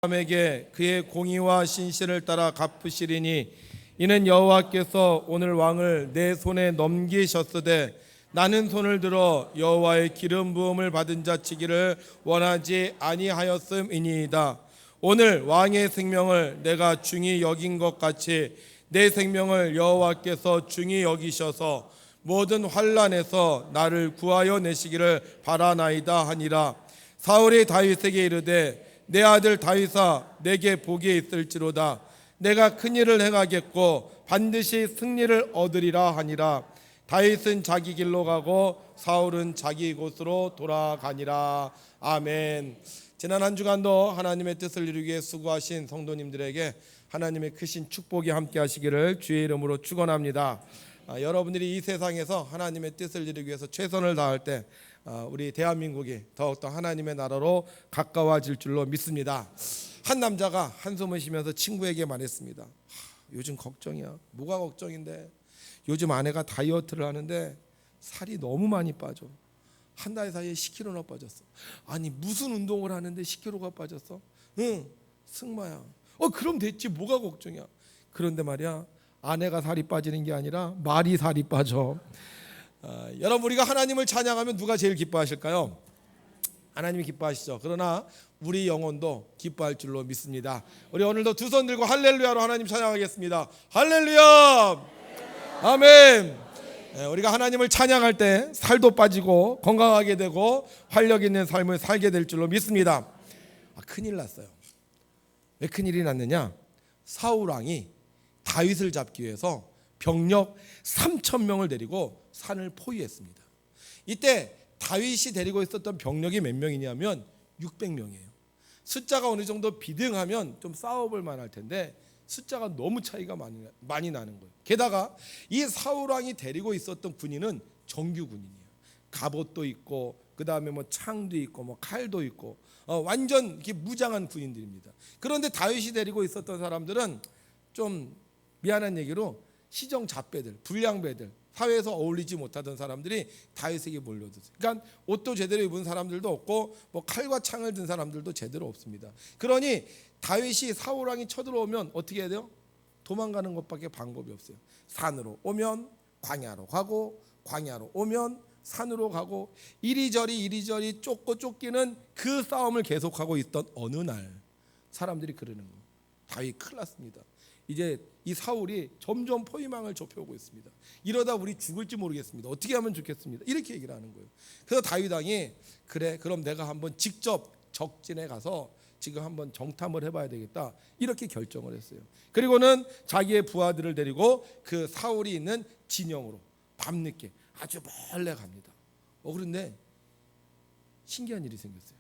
사람에게 그의 공의와 신실을 따라 갚으시리니 이는 여호와께서 오늘 왕을 내 손에 넘기셨으되 나는 손을 들어 여호와의 기름 부음을 받은 자 치기를 원하지 아니하였음이니이다. 오늘 왕의 생명을 내가 중히 여긴 것 같이 내 생명을 여호와께서 중히 여기셔서 모든 환난에서 나를 구하여 내시기를 바라나이다 하니라. 사울이 다윗에게 이르되 내 아들 다윗아 내게 복이 있을지로다. 내가 큰 일을 행하겠고 반드시 승리를 얻으리라 하니라. 다윗은 자기 길로 가고 사울은 자기 곳으로 돌아가니라. 아멘. 지난 한 주간도 하나님의 뜻을 이루기 위해 수고하신 성도님들에게 하나님의 크신 축복이 함께 하시기를 주의 이름으로 축원합니다. 여러분들이 이 세상에서 하나님의 뜻을 이루기 위해서 최선을 다할 때 우리 대한민국이 더욱더 하나님의 나라로 가까워질 줄로 믿습니다. 한 남자가 한숨을 쉬면서 친구에게 말했습니다. 요즘 걱정이야. 뭐가 걱정인데? 요즘 아내가 다이어트를 하는데 살이 너무 많이 빠져. 한 달 사이에 10kg나 빠졌어. 아니 무슨 운동을 하는데 10kg가 빠졌어? 응, 승마야. 그럼 됐지, 뭐가 걱정이야. 그런데 말이야, 아내가 살이 빠지는 게 아니라 말이 살이 빠져. 여러분, 우리가 하나님을 찬양하면 누가 제일 기뻐하실까요? 하나님이 기뻐하시죠. 그러나 우리 영혼도 기뻐할 줄로 믿습니다. 우리 오늘도 두 손 들고 할렐루야로 하나님 찬양하겠습니다. 할렐루야, 아멘. 우리가 하나님을 찬양할 때 살도 빠지고 건강하게 되고 활력 있는 삶을 살게 될 줄로 믿습니다. 큰일 났어요. 왜 큰일이 났느냐? 사울 왕이 다윗을 잡기 위해서 병력 3,000명을 데리고 산을 포위했습니다. 이때 다윗이 데리고 있었던 병력이 몇 명이냐면 600명이에요. 숫자가 어느 정도 비등하면 좀 싸워볼 만할 텐데 숫자가 너무 차이가 많이 나는 거예요. 게다가 이 사울 왕이 데리고 있었던 군인은 정규 군인이에요. 갑옷도 있고 그 다음에 뭐 창도 있고 뭐 칼도 있고 완전 이렇게 무장한 군인들입니다. 그런데 다윗이 데리고 있었던 사람들은 좀 미안한 얘기로 시정잡배들, 불량배들, 사회에서 어울리지 못하던 사람들이 다윗에게 몰려들었어요. 그러니까 옷도 제대로 입은 사람들도 없고 뭐 칼과 창을 든 사람들도 제대로 없습니다. 그러니 다윗이 사울 왕이 쳐들어오면 어떻게 해야 돼요? 도망가는 것밖에 방법이 없어요. 산으로 오면 광야로 가고 광야로 오면 산으로 가고 이리저리 쫓고 쫓기는 그 싸움을 계속하고 있던 어느 날 사람들이 그러는 거예요. 다윗 큰일 났습니다. 이제 이 사울이 점점 포위망을 좁혀오고 있습니다. 이러다 우리 죽을지 모르겠습니다. 어떻게 하면 좋겠습니다. 이렇게 얘기를 하는 거예요. 그래서 다윗 왕이 그래 그럼 내가 한번 직접 적진에 가서 지금 한번 정탐을 해봐야 되겠다 이렇게 결정을 했어요. 그리고는 자기의 부하들을 데리고 그 사울이 있는 진영으로 밤늦게 아주 멀리 갑니다. 그런데 신기한 일이 생겼어요.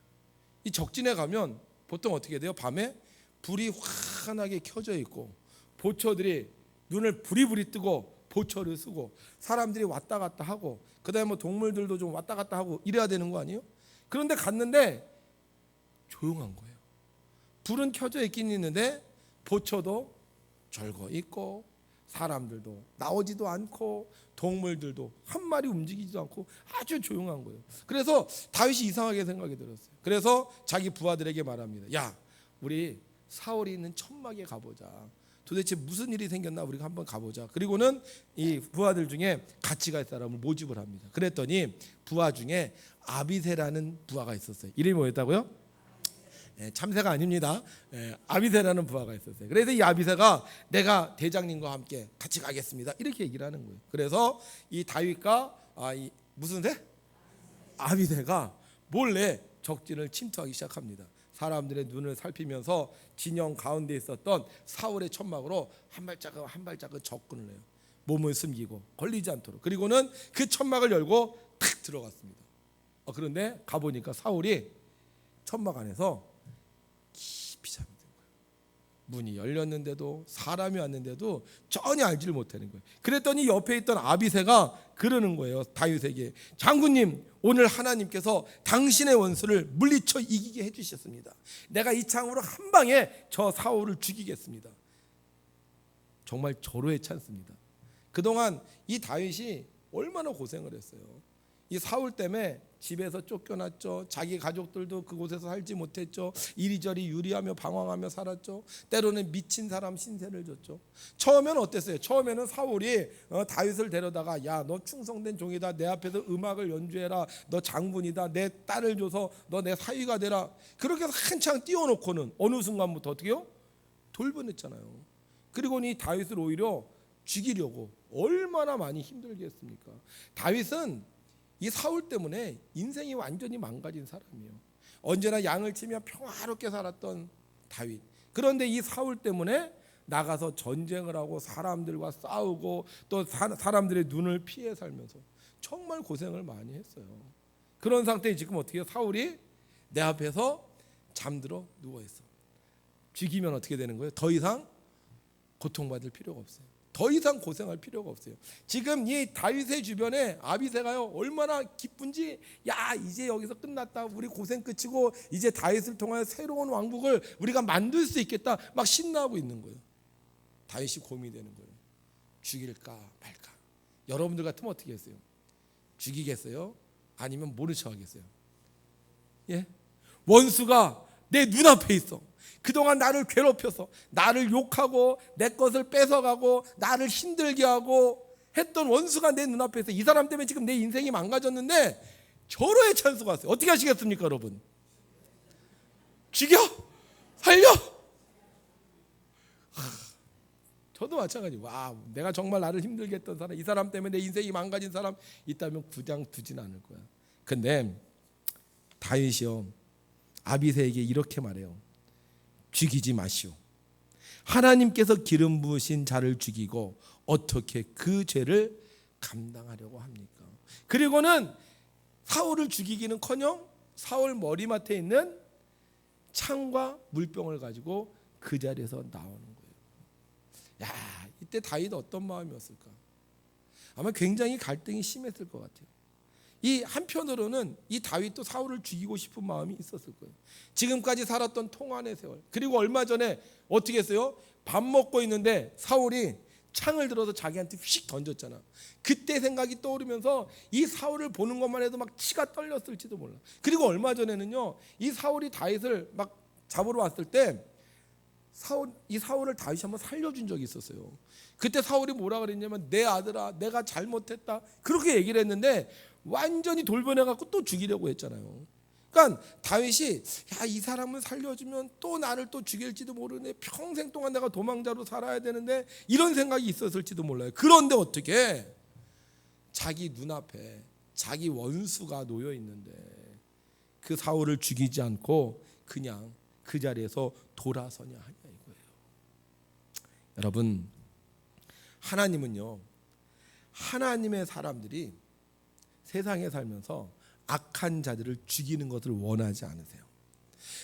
이 적진에 가면 보통 어떻게 돼요? 밤에 불이 환하게 켜져 있고 보초들이 눈을 부리부리 뜨고 보초를 쓰고 사람들이 왔다 갔다 하고 그다음에 뭐 동물들도 좀 왔다 갔다 하고 이래야 되는 거 아니에요? 그런데 갔는데 조용한 거예요. 불은 켜져 있긴 있는데 보초도 절거 있고 사람들도 나오지도 않고 동물들도 한 마리 움직이지도 않고 아주 조용한 거예요. 그래서 다윗이 이상하게 생각이 들었어요. 그래서 자기 부하들에게 말합니다. 야, 우리 사울이 있는 천막에 가보자. 도대체 무슨 일이 생겼나 우리가 한번 가보자. 그리고는 이 부하들 중에 같이 갈 사람을 모집을 합니다. 그랬더니 부하 중에 아비새라는 부하가 있었어요. 이름이 뭐였다고요? 참새가 아닙니다. 아비새라는 부하가 있었어요. 그래서 이 아비새가 내가 대장님과 함께 같이 가겠습니다 이렇게 얘기를 하는 거예요. 그래서 이 다윗과 무슨 새? 아비새가 몰래 적진을 침투하기 시작합니다. 사람들의 눈을 살피면서 진영 가운데 있었던 사울의 천막으로 한 발자국 한 발자국 접근을 해요. 몸을 숨기고 걸리지 않도록. 그리고는 그 천막을 열고 탁 들어갔습니다. 그런데 가보니까 사울이 천막 안에서 깊이 잠든 거예요. 문이 열렸는데도 사람이 왔는데도 전혀 알지를 못하는 거예요. 그랬더니 옆에 있던 아비새가 그러는 거예요. 다윗에게 장군님, 오늘 하나님께서 당신의 원수를 물리쳐 이기게 해주셨습니다. 내가 이 창으로 한 방에 저 사울을 죽이겠습니다. 정말 절호의 찬스입니다. 그동안 이 다윗이 얼마나 고생을 했어요. 이 사울 때문에 집에서 쫓겨났죠. 자기 가족들도 그곳에서 살지 못했죠. 이리저리 유리하며 방황하며 살았죠. 때로는 미친 사람 신세를 졌죠. 처음에는 어땠어요? 처음에는 사울이 다윗을 데려다가 야, 너 충성된 종이다. 내 앞에서 음악을 연주해라. 너 장군이다. 내 딸을 줘서 너 내 사위가 되라. 그렇게 해서 한창 띄워놓고는 어느 순간부터 어떻게 해요? 돌변했잖아요. 그리고 이 다윗을 오히려 죽이려고 얼마나 많이 힘들게 했습니까? 다윗은 이 사울 때문에 인생이 완전히 망가진 사람이에요. 언제나 양을 치며 평화롭게 살았던 다윗. 그런데 이 사울 때문에 나가서 전쟁을 하고 사람들과 싸우고 또 사람들의 눈을 피해 살면서 정말 고생을 많이 했어요. 그런 상태에 지금 어떻게 해요? 사울이 내 앞에서 잠들어 누워있어. 죽이면 어떻게 되는 거예요? 더 이상 고통받을 필요가 없어요. 더 이상 고생할 필요가 없어요. 지금 이 다윗의 주변에 아비새가요 얼마나 기쁜지, 야, 이제 여기서 끝났다. 우리 고생 끝이고 이제 다윗을 통하여 새로운 왕국을 우리가 만들 수 있겠다. 막 신나고 있는 거예요. 다윗이 고민이 되는 거예요. 죽일까 말까. 여러분들 같으면 어떻게 했어요? 죽이겠어요? 아니면 모른 척 하겠어요? 예? 원수가 내 눈앞에 있어. 그동안 나를 괴롭혀서 나를 욕하고 내 것을 뺏어가고 나를 힘들게 하고 했던 원수가 내 눈앞에 있어. 이 사람 때문에 지금 내 인생이 망가졌는데 절호의 찬스가 왔어요. 어떻게 하시겠습니까, 여러분? 죽여? 살려? 저도 마찬가지고, 와, 내가 정말 나를 힘들게 했던 사람, 이 사람 때문에 내 인생이 망가진 사람 있다면 그냥 두진 않을 거야. 근데 다윗이요 아비새에게 이렇게 말해요. 죽이지 마시오. 하나님께서 기름 부으신 자를 죽이고 어떻게 그 죄를 감당하려고 합니까? 그리고는 사울을 죽이기는커녕 사울 머리맡에 있는 창과 물병을 가지고 그 자리에서 나오는 거예요. 야, 이때 다윗은 어떤 마음이었을까? 아마 굉장히 갈등이 심했을 것 같아요. 이 한편으로는 이 다윗도 사울을 죽이고 싶은 마음이 있었을 거예요. 지금까지 살았던 통한의 세월, 그리고 얼마 전에 어떻게 했어요? 밥 먹고 있는데 사울이 창을 들어서 자기한테 휙 던졌잖아. 그때 생각이 떠오르면서 이 사울을 보는 것만 해도 막 치가 떨렸을지도 몰라. 그리고 얼마 전에는요, 이 사울이 다윗을 막 잡으러 왔을 때 이 사울을 다윗이 한번 살려준 적이 있었어요. 그때 사울이 뭐라 그랬냐면 내 아들아, 내가 잘못했다, 그렇게 얘기를 했는데 완전히 돌변해갖고 또 죽이려고 했잖아요. 그러니까 다윗이 야, 이 사람을 살려주면 또 나를 또 죽일지도 모르네, 평생 동안 내가 도망자로 살아야 되는데, 이런 생각이 있었을지도 몰라요. 그런데 어떻게 자기 눈앞에 자기 원수가 놓여 있는데 그 사울을 죽이지 않고 그냥 그 자리에서 돌아서냐 하냐 이거예요. 여러분, 하나님은요, 하나님의 사람들이 세상에 살면서 악한 자들을 죽이는 것을 원하지 않으세요.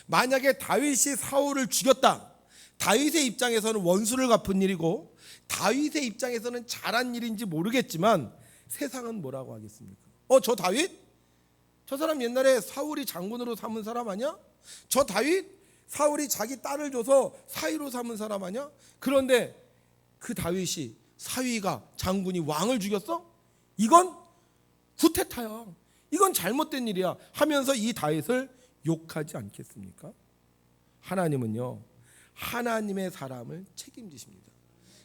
만약에 다윗이 사울을 죽였다, 다윗의 입장에서는 원수를 갚은 일이고 다윗의 입장에서는 잘한 일인지 모르겠지만 세상은 뭐라고 하겠습니까? 저 다윗? 저 사람 옛날에 사울이 장군으로 삼은 사람 아니야? 저 다윗? 사울이 자기 딸을 줘서 사위로 삼은 사람 아니야? 그런데 그 다윗이, 사위가, 장군이 왕을 죽였어? 이건 구테타야. 이건 잘못된 일이야 하면서 이 다윗을 욕하지 않겠습니까? 하나님은요, 하나님의 사람을 책임지십니다.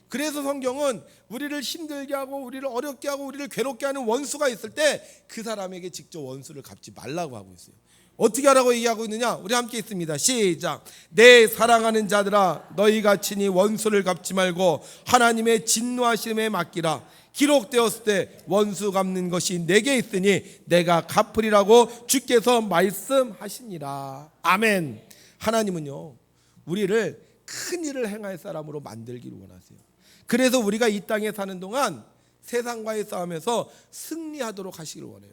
그래서 성경은 우리를 힘들게 하고 우리를 어렵게 하고 우리를 괴롭게 하는 원수가 있을 때 그 사람에게 직접 원수를 갚지 말라고 하고 있어요. 어떻게 하라고 얘기하고 있느냐? 우리 함께 있습니다. 시작. 내 사랑하는 자들아, 너희가 친히 원수를 갚지 말고 하나님의 진노하심에 맡기라. 기록되었을 때 원수 갚는 것이 내게 있으니 내가 갚으리라고 주께서 말씀하시니라. 아멘. 하나님은요, 우리를 큰 일을 행할 사람으로 만들기를 원하세요. 그래서 우리가 이 땅에 사는 동안 세상과의 싸움에서 승리하도록 하시기를 원해요.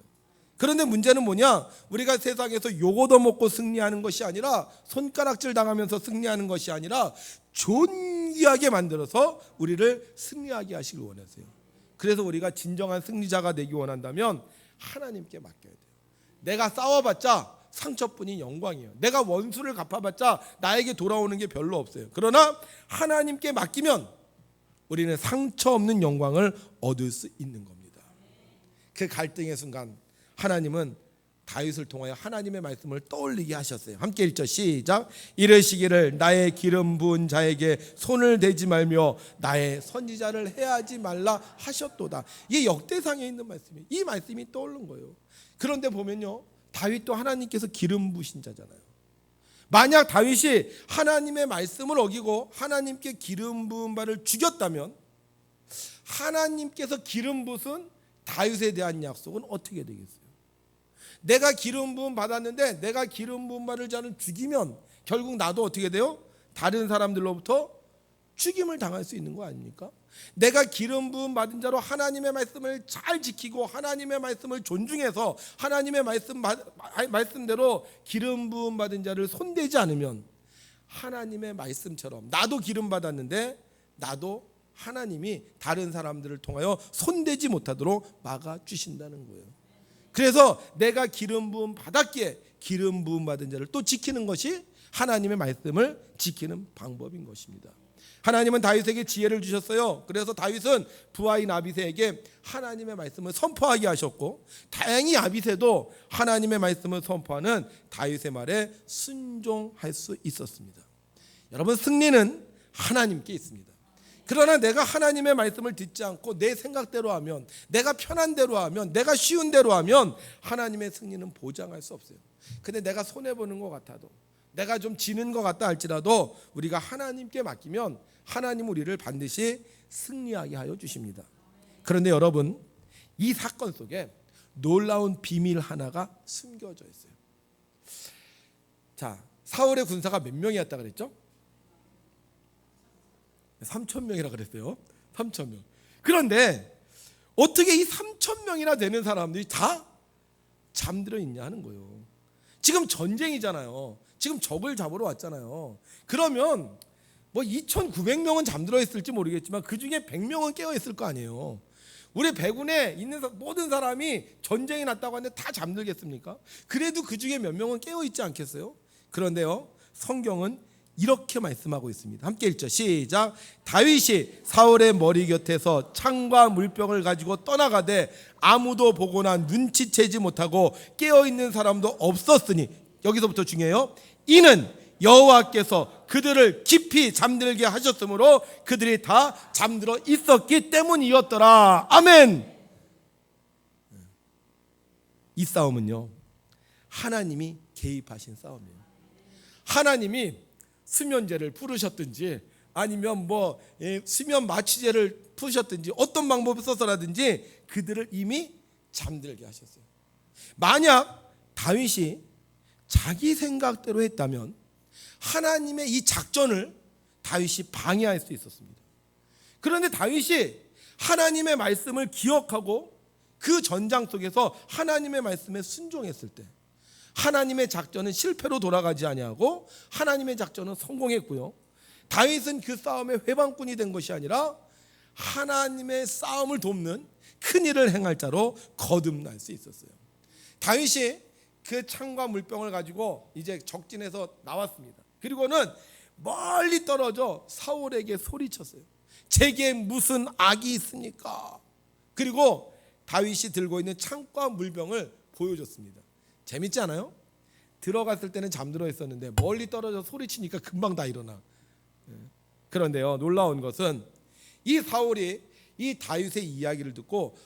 그런데 문제는 뭐냐? 우리가 세상에서 욕 얻어먹고 승리하는 것이 아니라, 손가락질 당하면서 승리하는 것이 아니라 존귀하게 만들어서 우리를 승리하게 하시길 원하세요. 그래서 우리가 진정한 승리자가 되기 원한다면 하나님께 맡겨야 돼요. 내가 싸워봤자 상처뿐인 영광이에요. 내가 원수를 갚아봤자 나에게 돌아오는 게 별로 없어요. 그러나 하나님께 맡기면 우리는 상처 없는 영광을 얻을 수 있는 겁니다. 그 갈등의 순간 하나님은 다윗을 통하여 하나님의 말씀을 떠올리게 하셨어요. 함께 읽죠. 시작. 이르시기를 나의 기름 부은 자에게 손을 대지 말며 나의 선지자를 해하지 말라 하셨도다. 이게 역대상에 있는 말씀이에요. 이 말씀이 떠오른 거예요. 그런데 보면요, 다윗도 하나님께서 기름 부으신 자잖아요. 만약 다윗이 하나님의 말씀을 어기고 하나님께 기름 부은 바를 죽였다면 하나님께서 기름 부으신 다윗에 대한 약속은 어떻게 되겠어요? 내가 기름 부음 받았는데 내가 기름 부음 받을 자를 죽이면 결국 나도 어떻게 돼요? 다른 사람들로부터 죽임을 당할 수 있는 거 아닙니까? 내가 기름 부음 받은 자로 하나님의 말씀을 잘 지키고 하나님의 말씀을 존중해서 하나님의 말씀대로 기름 부음 받은 자를 손대지 않으면 하나님의 말씀처럼 나도 기름 받았는데 나도 하나님이 다른 사람들을 통하여 손대지 못하도록 막아주신다는 거예요. 그래서 내가 기름 부음 받았기에 기름 부음 받은 자를 또 지키는 것이 하나님의 말씀을 지키는 방법인 것입니다. 하나님은 다윗에게 지혜를 주셨어요. 그래서 다윗은 부하인 아비새에게 하나님의 말씀을 선포하게 하셨고, 다행히 아비새도 하나님의 말씀을 선포하는 다윗의 말에 순종할 수 있었습니다. 여러분, 승리는 하나님께 있습니다. 그러나 내가 하나님의 말씀을 듣지 않고 내 생각대로 하면, 내가 편한 대로 하면, 내가 쉬운 대로 하면 하나님의 승리는 보장할 수 없어요. 근데 내가 손해보는 것 같아도, 내가 좀 지는 것 같다 할지라도 우리가 하나님께 맡기면 하나님 우리를 반드시 승리하게 하여 주십니다. 그런데 여러분, 이 사건 속에 놀라운 비밀 하나가 숨겨져 있어요. 자, 사울의 군사가 몇 명이었다 그랬죠? 3,000명이라 그랬어요. 3,000명. 그런데 어떻게 이 3,000명이나 되는 사람들이 다 잠들어 있냐 하는 거예요. 지금 전쟁이잖아요. 지금 적을 잡으러 왔잖아요. 그러면 뭐 2,900명은 잠들어 있을지 모르겠지만 그 중에 100명은 깨어 있을 거 아니에요. 우리 배군에 있는 모든 사람이 전쟁이 났다고 하는데 다 잠들겠습니까? 그래도 그 중에 몇 명은 깨어 있지 않겠어요? 그런데요, 성경은 이렇게 말씀하고 있습니다. 함께 읽죠. 시작. 다윗이 사울의 머리 곁에서 창과 물병을 가지고 떠나가되 아무도 보거나 눈치채지 못하고 깨어있는 사람도 없었으니, 여기서부터 중요해요. 이는 여호와께서 그들을 깊이 잠들게 하셨으므로 그들이 다 잠들어 있었기 때문이었더라. 아멘. 이 싸움은요, 하나님이 개입하신 싸움이에요. 하나님이 수면제를 부르셨든지 아니면 뭐 수면 마취제를 푸셨든지 어떤 방법을 써서라든지 그들을 이미 잠들게 하셨어요. 만약 다윗이 자기 생각대로 했다면 하나님의 이 작전을 다윗이 방해할 수 있었습니다. 그런데 다윗이 하나님의 말씀을 기억하고 그 전장 속에서 하나님의 말씀에 순종했을 때 하나님의 작전은 실패로 돌아가지 아니하고 하나님의 작전은 성공했고요. 다윗은 그 싸움의 회방꾼이 된 것이 아니라 하나님의 싸움을 돕는 큰 일을 행할 자로 거듭날 수 있었어요. 다윗이 그 창과 물병을 가지고 이제 적진에서 나왔습니다. 그리고는 멀리 떨어져 사울에게 소리쳤어요. 제게 무슨 악이 있습니까? 그리고 다윗이 들고 있는 창과 물병을 보여줬습니다. 재밌지 않아요? 들어갔을 때는 잠들어 있었는데 멀리 떨어져 소리치니까 금방 다 일어나. 그런데요, 놀라운 것은 이 사울이 이 다윗의 이야기를 듣고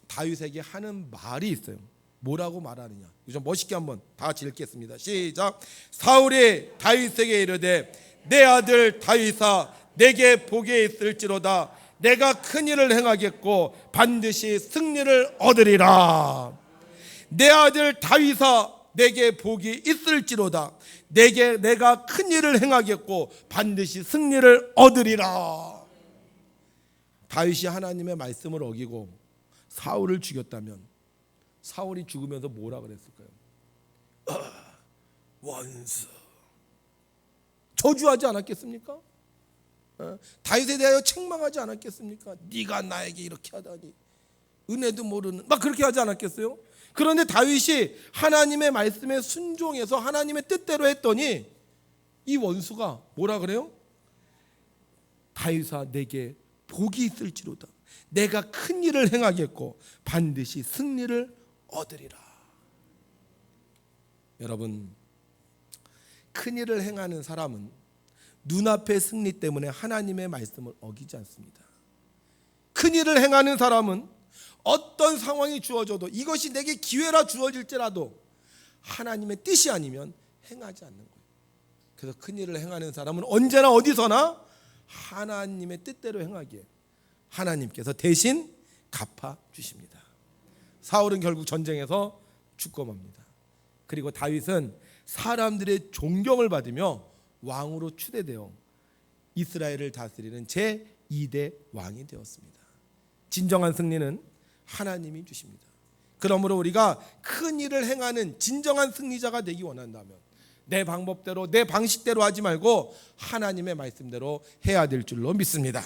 다윗에게 하는 말이 있어요. 뭐라고 말하느냐? 좀 멋있게 한번 다 같이 읽겠습니다. 시작. 사울이 다윗에게 이르되 내 아들 다윗아 내게 복이 있을지로다. 내가 큰 일을 행하겠고 반드시 승리를 얻으리라. 내 아들 다윗아 내게 복이 있을지로다. 내가 큰 일을 행하겠고 반드시 승리를 얻으리라. 다윗이 하나님의 말씀을 어기고 사울을 죽였다면 사울이 죽으면서 뭐라 그랬을까요? 원수. 저주하지 않았겠습니까? 다윗에 대하여 책망하지 않았겠습니까? 네가 나에게 이렇게 하다니 은혜도 모르는, 막 그렇게 하지 않았겠어요? 그런데 다윗이 하나님의 말씀에 순종해서 하나님의 뜻대로 했더니 이 원수가 뭐라 그래요? 다윗아 내게 복이 있을지로다. 내가 큰 일을 행하겠고 반드시 승리를 얻으리라. 여러분, 큰 일을 행하는 사람은 눈앞의 승리 때문에 하나님의 말씀을 어기지 않습니다. 큰 일을 행하는 사람은 어떤 상황이 주어져도 이것이 내게 기회라 주어질지라도 하나님의 뜻이 아니면 행하지 않는 거예요. 그래서 큰 일을 행하는 사람은 언제나 어디서나 하나님의 뜻대로 행하기에 하나님께서 대신 갚아주십니다. 사울은 결국 전쟁에서 죽고 맙니다. 그리고 다윗은 사람들의 존경을 받으며 왕으로 추대되어 이스라엘을 다스리는 제2대 왕이 되었습니다. 진정한 승리는 하나님이 주십니다. 그러므로 우리가 큰 일을 행하는 진정한 승리자가 되기 원한다면 내 방법대로 내 방식대로 하지 말고 하나님의 말씀대로 해야 될 줄로 믿습니다.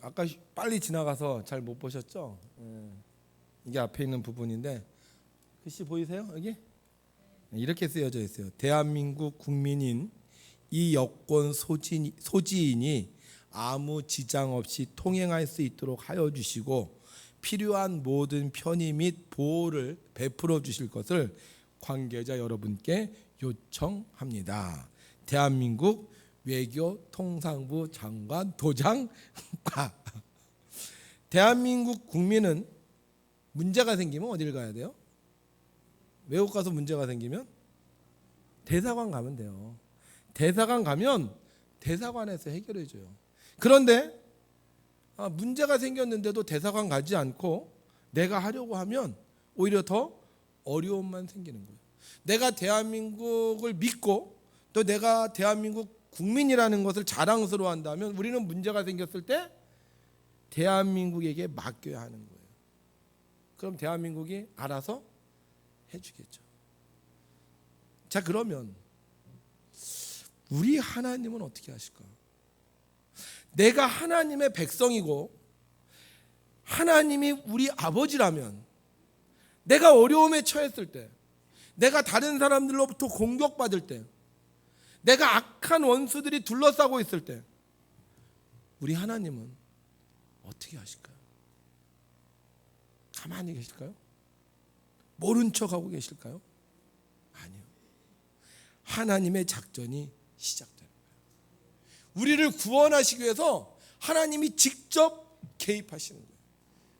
아까 빨리 지나가서 잘 못 보셨죠? 이게 앞에 있는 부분인데 글씨 보이세요? 여기? 이렇게 쓰여져 있어요. 대한민국 국민인 이 여권 소지인이 아무 지장 없이 통행할 수 있도록 하여 주시고 필요한 모든 편의 및 보호를 베풀어 주실 것을 관계자 여러분께 요청합니다. 대한민국 외교통상부 장관 도장과 대한민국 국민은 문제가 생기면 어딜 가야 돼요? 외국 가서 문제가 생기면 대사관 가면 돼요. 대사관 가면 대사관에서 해결해 줘요. 그런데 문제가 생겼는데도 대사관 가지 않고 내가 하려고 하면 오히려 더 어려움만 생기는 거예요. 내가 대한민국을 믿고 또 내가 대한민국 국민이라는 것을 자랑스러워한다면 우리는 문제가 생겼을 때 대한민국에게 맡겨야 하는 거예요. 그럼 대한민국이 알아서 해주겠죠. 자, 그러면 우리 하나님은 어떻게 하실까? 내가 하나님의 백성이고 하나님이 우리 아버지라면 내가 어려움에 처했을 때, 내가 다른 사람들로부터 공격받을 때, 내가 악한 원수들이 둘러싸고 있을 때 우리 하나님은 어떻게 하실까요? 가만히 계실까요? 모른 척하고 계실까요? 아니요. 하나님의 작전이 시작되는 거예요. 우리를 구원하시기 위해서 하나님이 직접 개입하시는 거예요.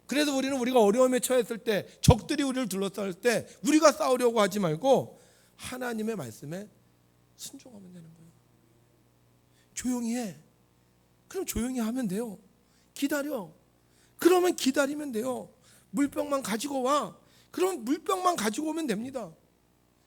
그래서 우리는 우리가 어려움에 처했을 때, 적들이 우리를 둘러쌀 때 우리가 싸우려고 하지 말고 하나님의 말씀에 순종하면 되는 거예요. 조용히 해. 그럼 조용히 하면 돼요. 기다려. 그러면 기다리면 돼요. 물병만 가지고 와. 그럼 물병만 가지고 오면 됩니다.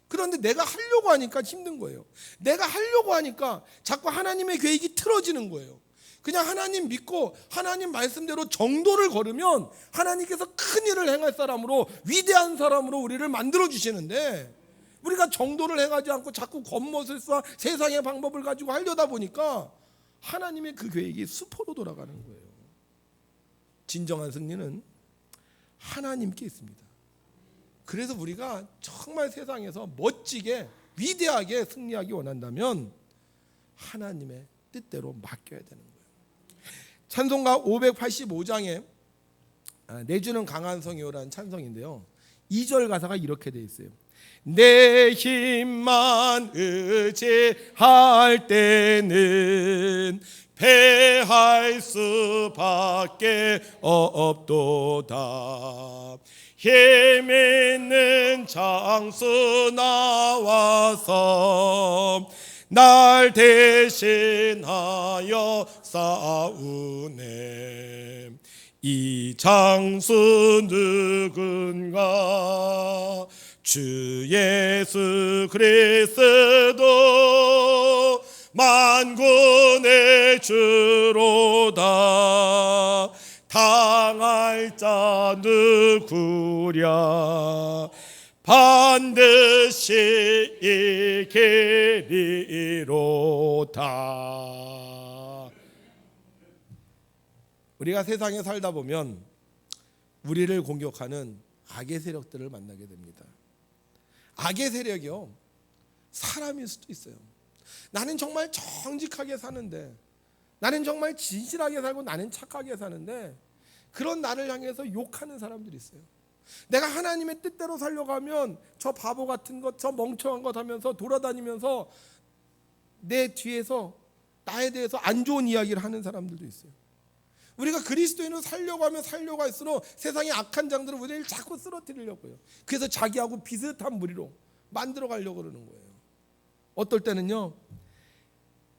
그런데 내가 하려고 하니까 힘든 거예요. 내가 하려고 하니까 자꾸 하나님의 계획이 틀어지는 거예요. 그냥 하나님 믿고 하나님 말씀대로 정도를 걸으면 하나님께서 큰 일을 행할 사람으로, 위대한 사람으로 우리를 만들어 주시는데 우리가 정도를 행하지 않고 자꾸 겉멋을써 세상의 방법을 가지고 하려다 보니까 하나님의 그 계획이 수포로 돌아가는 거예요. 진정한 승리는 하나님께 있습니다. 그래서 우리가 정말 세상에서 멋지게 위대하게 승리하기 원한다면 하나님의 뜻대로 맡겨야 되는 거예요. 찬송가 585장에 내주는 강한 성이요라는 찬송인데요, 2절 가사가 이렇게 돼 있어요. 내 힘만 의지할 때는 패할 수밖에 없도다. 힘 있는 장수 나와서 날 대신하여 싸우네. 이 장수 누군가? 주 예수 그리스도 만군의 주로다. 당할 자 누구랴? 반드시 이기리로다. 우리가 세상에 살다 보면 우리를 공격하는 악의 세력들을 만나게 됩니다. 악의 세력이요, 사람일 수도 있어요. 나는 정말 정직하게 사는데, 나는 정말 진실하게 살고 나는 착하게 사는데 그런 나를 향해서 욕하는 사람들이 있어요. 내가 하나님의 뜻대로 살려고 하면 저 바보 같은 것, 저 멍청한 것 하면서 돌아다니면서 내 뒤에서 나에 대해서 안 좋은 이야기를 하는 사람들도 있어요. 우리가 그리스도인으로 살려고 하면 살려고 할수록 세상의 악한 장들은 우리를 자꾸 쓰러뜨리려고 해요. 그래서 자기하고 비슷한 무리로 만들어 가려고 그러는 거예요. 어떨 때는요,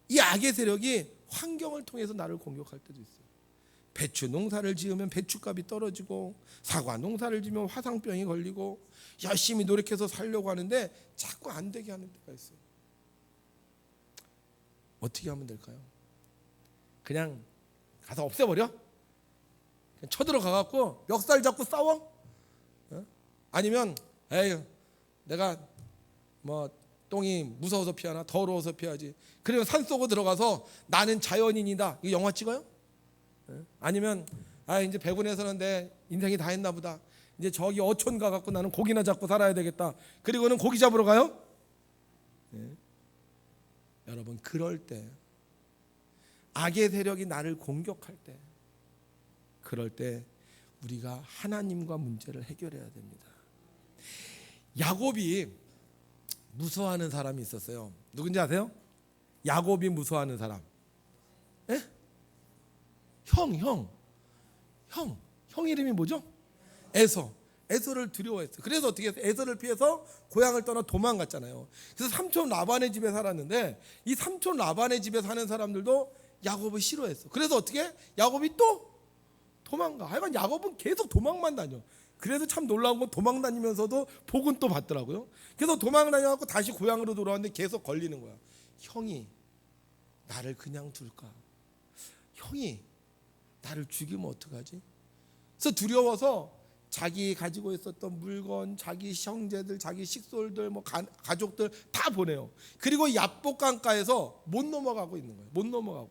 이 악의 세력이 환경을 통해서 나를 공격할 때도 있어요. 배추 농사를 지으면 배추값이 떨어지고, 사과 농사를 지으면 화상병이 걸리고, 열심히 노력해서 살려고 하는데 자꾸 안 되게 하는 때가 있어요. 어떻게 하면 될까요? 그냥 가서 없애버려? 그냥 쳐들어가 갖고 멱살 잡고 싸워? 아니면 에이, 내가 뭐 똥이 무서워서 피하나 더러워서 피하지. 그러면 산속으로 들어가서 나는 자연인이다. 이거 영화 찍어요? 아니면 이제 배군에서는 내 인생이 다 했나 보다. 이제 저기 어촌 가갖고 나는 고기나 잡고 살아야 되겠다. 그리고는 고기 잡으러 가요? 여러분, 그럴 때 악의 세력이 나를 공격할 때, 그럴 때 우리가 하나님과 문제를 해결해야 됩니다. 야곱이 무서워하는 사람이 있었어요. 누군지 아세요? 야곱이 무서워하는 사람. 에? 형 이름이 뭐죠? 에서를 두려워했어요. 그래서 어떻게 했어요? 에서를 피해서 고향을 떠나 도망갔잖아요. 그래서 삼촌 라반의 집에 살았는데, 이 삼촌 라반의 집에 사는 사람들도 야곱을 싫어했어. 그래서 어떻게? 야곱이 또 도망가. 하여간 야곱은 계속 도망만 다녀. 그래도 참 놀라운 건 도망 다니면서도 복은 또 받더라고요. 그래서 도망 다녀갖고 다시 고향으로 돌아왔는데 계속 걸리는 거야. 형이 나를 그냥 둘까? 형이 나를 죽이면 어떡하지? 그래서 두려워서 자기 가지고 있었던 물건, 자기 형제들, 자기 식솔들, 뭐 가족들 다 보내요. 그리고 야복강가에서 못 넘어가고 있는 거예요. 못 넘어가고.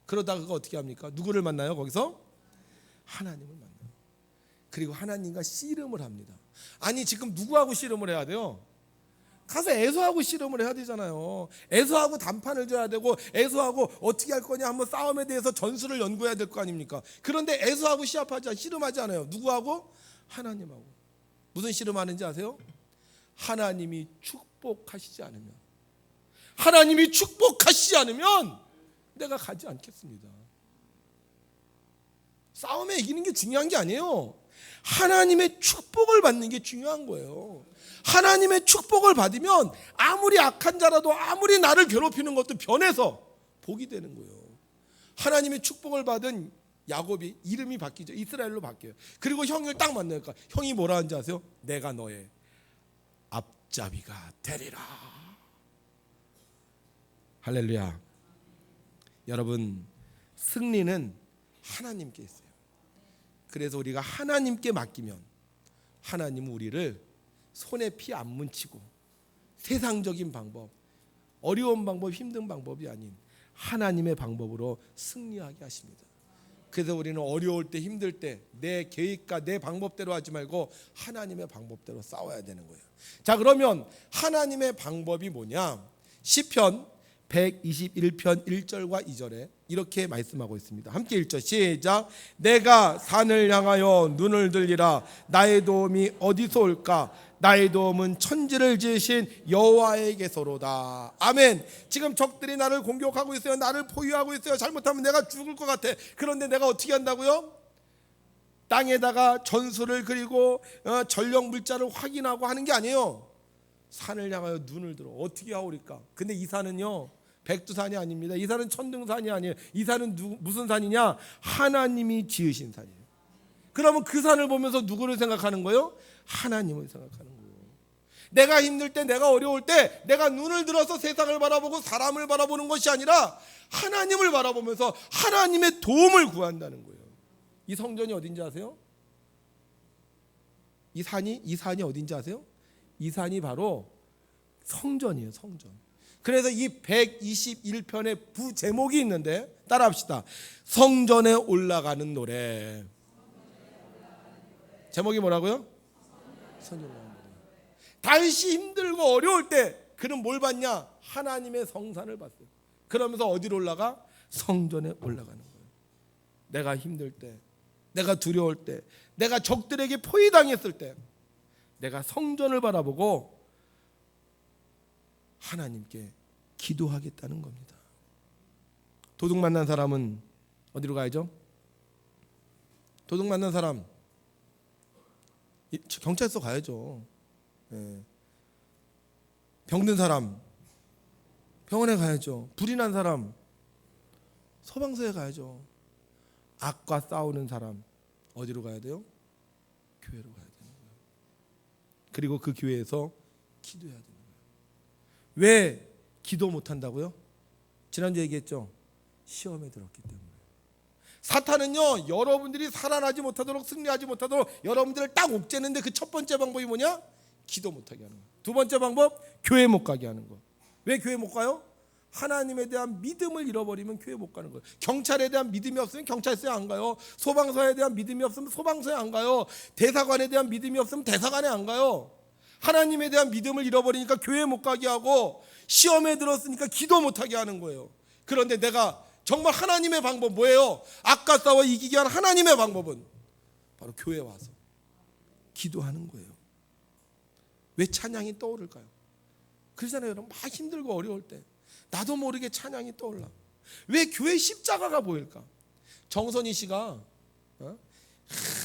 그러다가 그거 어떻게 합니까? 누구를 만나요? 거기서 하나님을 만나요. 그리고 하나님과 씨름을 합니다. 아니, 지금 누구하고 씨름을 해야 돼요? 가서 에서하고 씨름을 해야 되잖아요. 에서하고 단판을 줘야 되고, 에서하고 어떻게 할 거냐 한번 싸움에 대해서 전술을 연구해야 될 거 아닙니까? 그런데 에서하고 씨름하지 않아요. 누구하고? 하나님하고. 무슨 씨름하는지 아세요? 하나님이 축복하시지 않으면, 하나님이 축복하시지 않으면 내가 가지 않겠습니다. 싸움에 이기는 게 중요한 게 아니에요. 하나님의 축복을 받는 게 중요한 거예요. 하나님의 축복을 받으면 아무리 악한 자라도, 아무리 나를 괴롭히는 것도 변해서 복이 되는 거예요. 하나님의 축복을 받은 야곱이 이름이 바뀌죠. 이스라엘로 바뀌어요. 그리고 형을 딱 만나니까 형이 뭐라 하는지 아세요? 내가 너의 앞잡이가 되리라. 할렐루야. 여러분, 승리는 하나님께 있어요. 그래서 우리가 하나님께 맡기면 하나님은 우리를 손에 피 안 묻히고, 세상적인 방법, 어려운 방법, 힘든 방법이 아닌 하나님의 방법으로 승리하게 하십니다. 그래서 우리는 어려울 때, 힘들 때 내 계획과 내 방법대로 하지 말고 하나님의 방법대로 싸워야 되는 거예요. 자, 그러면 하나님의 방법이 뭐냐? 시편 121편 1절과 2절에 이렇게 말씀하고 있습니다. 함께 1절 시작. 내가 산을 향하여 눈을 들리라. 나의 도움이 어디서 올까? 나의 도움은 천지를 지으신 여호와에게서로다. 아멘. 지금 적들이 나를 공격하고 있어요. 나를 포위하고 있어요. 잘못하면 내가 죽을 것 같아. 그런데 내가 어떻게 한다고요? 땅에다가 전술을 그리고 전력 물자를 확인하고 하는 게 아니에요. 산을 향하여 눈을 들어. 어떻게 하오리까? 근데 이 산은요, 백두산이 아닙니다. 이 산은 천등산이 아니에요. 이 산은 무슨 산이냐? 하나님이 지으신 산이에요. 그러면 그 산을 보면서 누구를 생각하는 거예요? 하나님을 생각하는 거예요. 내가 힘들 때, 내가 어려울 때 내가 눈을 들어서 세상을 바라보고 사람을 바라보는 것이 아니라 하나님을 바라보면서 하나님의 도움을 구한다는 거예요. 이 성전이 어딘지 아세요? 이 산이 어딘지 아세요? 이 산이 바로 성전이에요. 성전. 그래서 이 121편의 부제목이 있는데 따라합시다. 성전에 올라가는 노래. 제목이 뭐라고요? 성전에 올라가는 노래. 다윗이 힘들고 어려울 때 그는 뭘 봤냐? 하나님의 성산을 봤어요. 그러면서 어디로 올라가? 성전에 올라가는 거예요. 내가 힘들 때, 내가 두려울 때, 내가 적들에게 포위당했을 때 내가 성전을 바라보고 하나님께 기도하겠다는 겁니다. 도둑 만난 사람은 어디로 가야죠? 도둑 만난 사람 경찰서 가야죠. 병든 사람 병원에 가야죠. 불이 난 사람 소방서에 가야죠. 악과 싸우는 사람 어디로 가야 돼요? 교회로 가야 되는 거예요. 그리고 그 교회에서 기도해야 되는 거예요. 왜 기도 못한다고요? 지난주에 얘기했죠. 시험에 들었기 때문에. 사탄은요, 여러분들이 살아나지 못하도록, 승리하지 못하도록 여러분들을 딱 옥죄는데 그 첫 번째 방법이 뭐냐? 기도 못하게 하는 거예요. 두 번째 방법, 교회 못 가게 하는 거. 왜 교회 못 가요? 하나님에 대한 믿음을 잃어버리면 교회 못 가는 거예요. 경찰에 대한 믿음이 없으면 경찰서에 안 가요. 소방서에 대한 믿음이 없으면 소방서에 안 가요. 대사관에 대한 믿음이 없으면 대사관에 안 가요. 하나님에 대한 믿음을 잃어버리니까 교회 못 가게 하고, 시험에 들었으니까 기도 못하게 하는 거예요. 그런데 내가 정말 하나님의 방법 뭐예요? 악과 싸워 이기게 하는 하나님의 방법은 바로 교회에 와서 기도하는 거예요. 왜 찬양이 떠오를까요? 그러잖아요. 여러분, 막 힘들고 어려울 때 나도 모르게 찬양이 떠올라. 왜 교회 십자가가 보일까? 정선희 씨가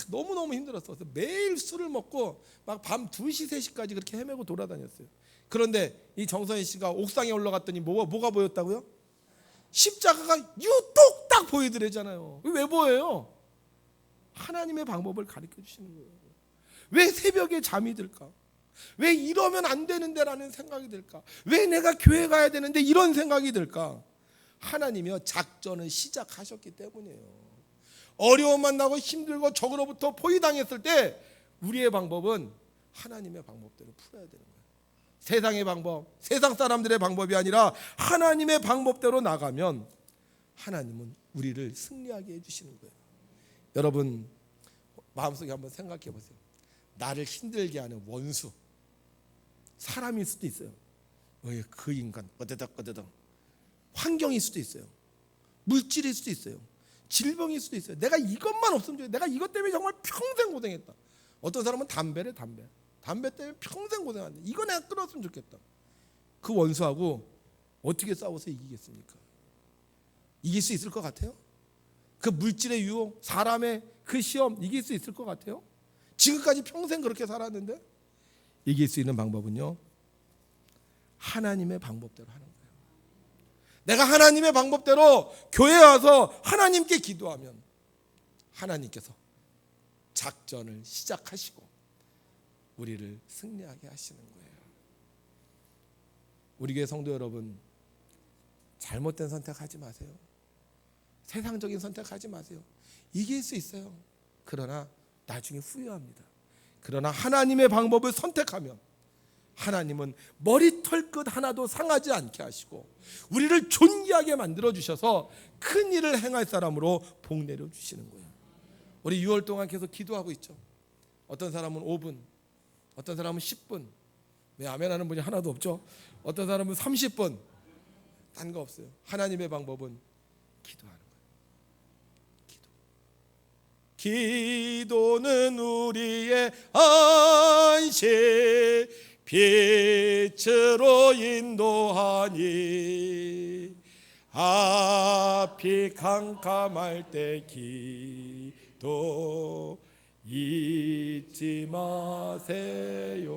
너무너무 힘들었어. 매일 술을 먹고 막 밤 2시, 3시까지 그렇게 헤매고 돌아다녔어요. 그런데 이 정선희 씨가 옥상에 올라갔더니 뭐가 보였다고요? 십자가가 유독 딱 보이더래잖아요. 왜 보여요? 하나님의 방법을 가르쳐 주시는 거예요. 왜 새벽에 잠이 들까? 왜 이러면 안 되는데 라는 생각이 들까? 왜 내가 교회 가야 되는데 이런 생각이 들까? 하나님이요, 작전을 시작하셨기 때문이에요. 어려움 만나고 힘들고 적으로부터 포위당했을 때 우리의 방법은 하나님의 방법대로 풀어야 되는 거예요. 세상의 방법, 세상 사람들의 방법이 아니라 하나님의 방법대로 나가면 하나님은 우리를 승리하게 해주시는 거예요. 여러분, 마음속에 한번 생각해 보세요. 나를 힘들게 하는 원수, 사람일 수도 있어요. 그 인간 어대덕 환경일 수도 있어요. 물질일 수도 있어요. 질병일 수도 있어요. 내가 이것만 없으면 좋겠다. 내가 이것 때문에 정말 평생 고생했다. 어떤 사람은 담배 때문에 평생 고생한다. 이거 내가 끊었으면 좋겠다. 그 원수하고 어떻게 싸워서 이기겠습니까? 이길 수 있을 것 같아요? 그 물질의 유혹, 사람의 그 시험 이길 수 있을 것 같아요? 지금까지 평생 그렇게 살았는데? 이길 수 있는 방법은요, 하나님의 방법대로 하는 거예요. 내가 하나님의 방법대로 교회에 와서 하나님께 기도하면 하나님께서 작전을 시작하시고 우리를 승리하게 하시는 거예요. 우리 교회 성도 여러분, 잘못된 선택하지 마세요. 세상적인 선택하지 마세요. 이길 수 있어요. 그러나 나중에 후회합니다. 그러나 하나님의 방법을 선택하면 하나님은 머리털 끝 하나도 상하지 않게 하시고 우리를 존귀하게 만들어 주셔서 큰 일을 행할 사람으로 복 내려 주시는 거예요. 우리 6월 동안 계속 기도하고 있죠. 어떤 사람은 5분, 어떤 사람은 10분. 왜 아멘하는 분이 하나도 없죠? 어떤 사람은 30분. 딴 거 없어요. 하나님의 방법은 기도하는 거예요. 기도는 우리의 안식, 빛으로 인도하니 앞이 캄캄할 때 기도 잊지 마세요.